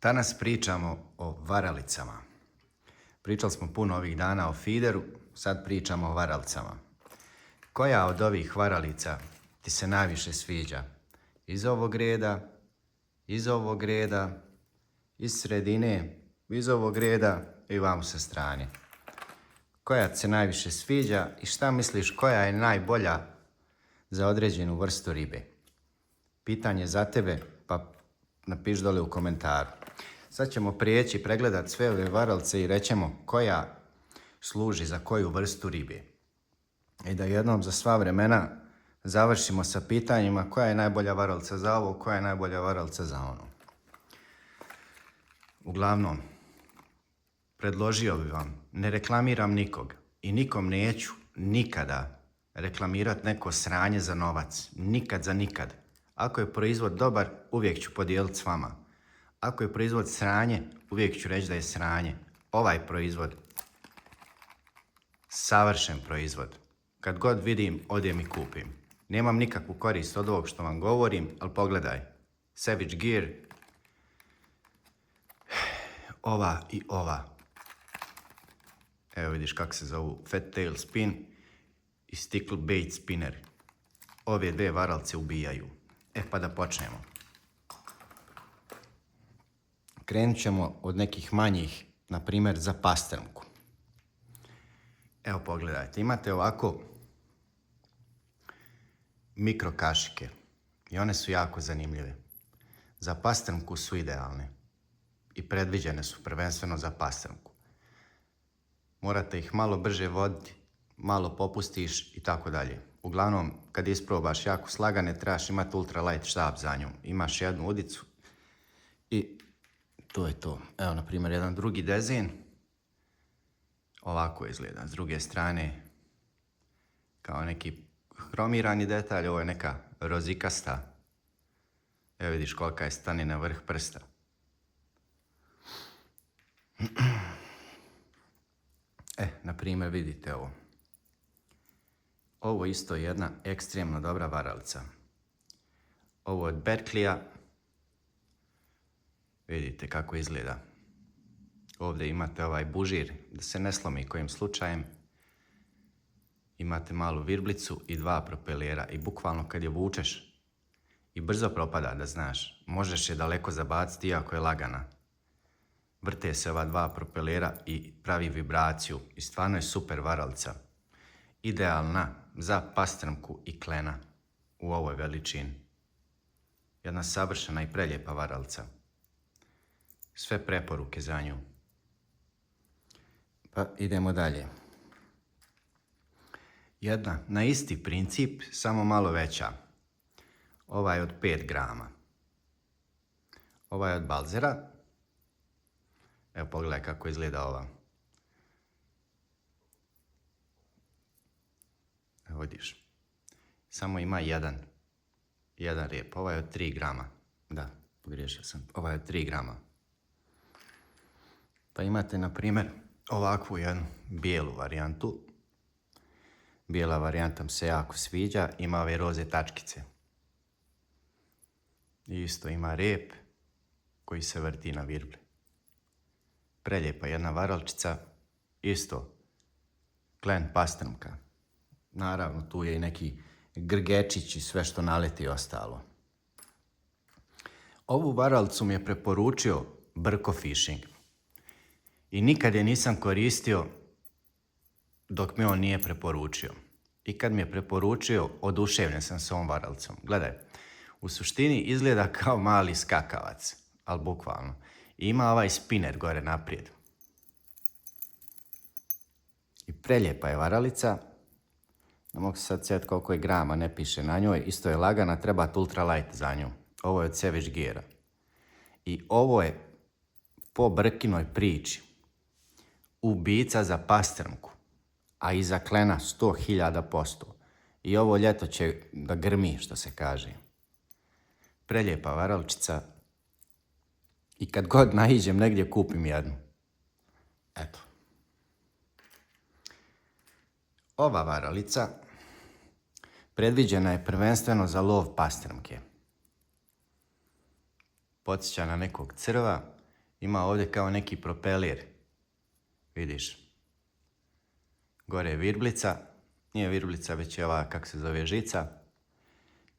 Danas pričamo o varalicama. Pričali smo puno ovih dana o fideru, sad pričamo o varalicama. Koja od ovih varalica ti se najviše sviđa? Iz ovog reda, iz ovog reda, iz sredine, iz ovog reda i vamo sa strane. Koja ti se najviše sviđa i šta misliš koja je najbolja za određenu vrstu ribe? Pitanje za tebe, pa napiši dole u komentaru. Sad ćemo prijeći pregledati sve ove varalice i rećemo koja služi za koju vrstu ribe. I da jednom za sva vremena završimo sa pitanjima koja je najbolja varalica za ovo, koja je najbolja varalica za ono. Uglavnom, predložio bi vam, ne reklamiram nikog i nikom neću nikada reklamirati neko sranje za novac. Nikad za nikad. Ako je proizvod dobar, uvijek ću podijeliti s vama. Ako je proizvod sranje, uvijek ću reći da je sranje. Ovaj proizvod, savršen proizvod. Kad god vidim, odem i kupim. Nemam nikakvu korist od ovog što vam govorim, ali pogledaj. Savage Gear, ova i ova. Evo vidiš kako se zovu Fat Tail Spin i Stickle Bait Spinner. Ove dve varalice ubijaju. Pa da počnemo. Krenut ćemo od nekih manjih, na primjer za pastrmku. Evo pogledajte, imate ovako mikro kašike i one su jako zanimljive. Za pastrmku su idealne i predviđene su prvenstveno za pastrmku. Morate ih malo brže voditi, malo popustiš i tako dalje. Uglavnom, kad isprobaš jako slagane, trebaš imati ultralight štap za nju. Imaš jednu udicu i to je to. Evo, na primjer, jedan drugi dezin. Ovako izgleda. S druge strane, kao neki hromirani detalj, ovo je neka rozikasta. Evo vidiš kolika je stanina vrh prsta. Na primjer, vidite ovo. Ovo isto je jedna ekstremno dobra varalica. Ovo je od Berkleya. Vidite kako izgleda. Ovdje imate ovaj bužir da se ne slomi kojim slučajem. Imate malu virblicu i dva propelera i bukvalno kad je vučeš i brzo propada, da znaš, možeš je daleko zabaciti iako je lagana. Vrte se ova dva propelera i pravi vibraciju i stvarno je super varalica. Idealna za pastrmku i klena u ovoj veličini. Jedna savršena i preljepa varalica. Sve preporuke za nju. Pa idemo dalje. Jedna na isti princip, samo malo veća. Ova je od 5 grama. Ova je od Balzera. Evo pogledaj kako izgleda ova. Evo vidiš. Samo ima jedan rep. Ova je od 3 grama. Da, pogriješio sam. Ova je od 3 grama. Pa imate, na primjer, ovakvu jednu bijelu varijantu. Bijela varijanta mi se jako sviđa. Ima ove roze tačkice. I isto ima rep koji se vrti na virbli. Preljepa jedna varaličica. Isto klen pastrmka. Naravno, tu je i neki grgečić i sve što naleti i ostalo. Ovu varalicu mi je preporučio Brko Fishing. I nikad je nisam koristio dok mi on nije preporučio. I kad mi je preporučio, oduševljen sam s ovom varalicom. Gledaj, u suštini izgleda kao mali skakavac, ali bukvalno. I ima ovaj spinner gore naprijed. I preljepa je varalica. Ne mogu se sad sjetiti koliko je grama, ne piše na njoj. Isto je lagana, treba ultralight za nju. Ovo je od Savage Geara. I ovo je po Brkinoj priči ubica za pastrmku, a i za klena 100.000%. I ovo ljeto će da grmi, što se kaže. Preljepa varaličica. I kad god naiđem negdje, kupim jednu. Eto. Ova varalica predviđena je prvenstveno za lov pastrmke. Podsjeća na nekog crva Ima ovdje kao neki propelir. Vidiš. Gore je virblica. Nije virblica, već je ova, kako se zove, žica.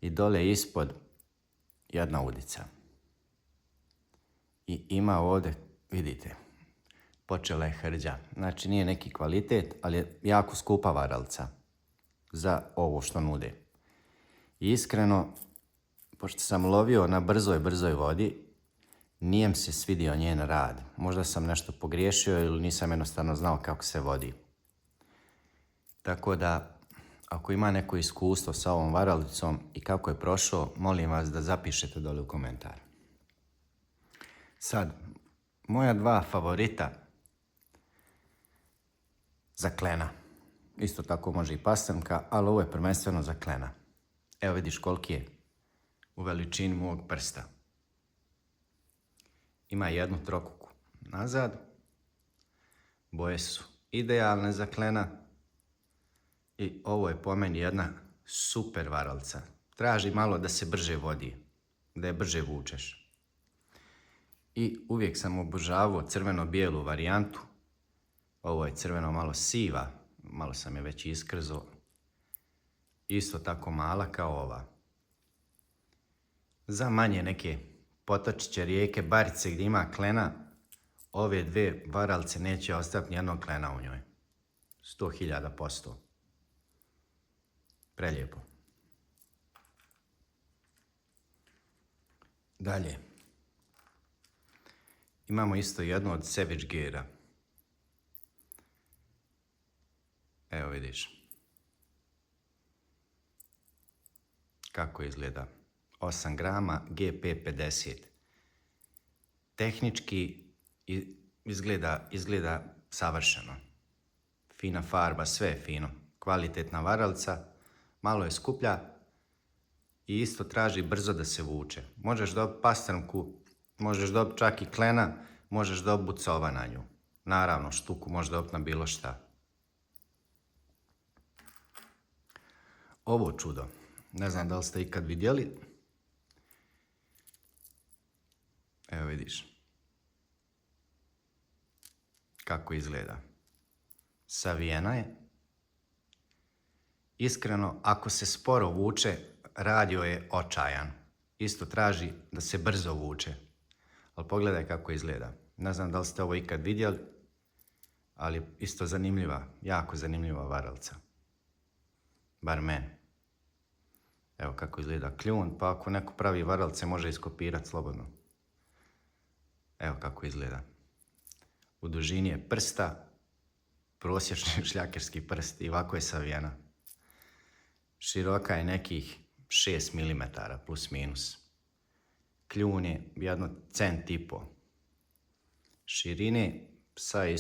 I dole ispod jedna udica. I ima ovdje, vidite, počela je hrđa. Znači nije neki kvalitet, ali je jako skupa varalica za ovo što nude. I iskreno, pošto sam lovio na brzoj vodi, nije mi se svidio njen rad. Možda sam nešto pogriješio ili nisam jednostavno znao kako se vodi. Tako da, ako ima neko iskustvo sa ovom varalicom i kako je prošao, molim vas da zapišete dole u komentar. Sad, moja dva favorita za klena. Isto tako može i pastrnka, ali ovo je prvenstveno za klena. Evo vidiš koliki je u veličini mog prsta. Ima jednu trokuku nazad. Boje su idealne za klena. I ovo je po meni jedna super varalica. Traži malo da se brže vodi, da je brže vučeš. I uvijek sam obožavao crveno-bijelu varijantu. Ovo je crveno malo siva, malo sam je već iskrzao. Isto tako mala kao ova. Za manje neke potočiće, rijeke, barice gdje ima klena, ove dve varalice neće ostati nijednog klena u njoj. 100.000%. Prelijepo. Dalje. Imamo isto jednu od Savage Geara. Evo vidiš. Kako izgleda. 8 grama GP50. Tehnički izgleda savršeno. Fina farba, sve je fino. Kvalitetna varalica. Malo je skuplja. I isto traži brzo da se vuče. Možeš dobiti pastrnku, možeš dobiti čak i klena, možeš dobiti bucova na nju. Naravno, štuku možeš dobiti na bilo šta. Ovo čudo, ne znam da li ste ikad vidjeli. Evo vidiš. Kako izgleda. Savijena je. Iskreno, ako se sporo vuče, radio je očajan. Isto traži da se brzo vuče. Ali pogledaj kako izgleda. Ne znam da li ste ovo ikad vidjeli, ali isto zanimljiva, jako zanimljiva varalica. Bar meni. Evo kako izgleda kljun, pa ako neko pravi varalice može iskopirati slobodno. Evo kako izgleda. U dužini je prsta, prosječni šljakerski prst i ovako je savijena. Široka je nekih 6 mm plus minus. Kljun je 1,5 cm. Širine sa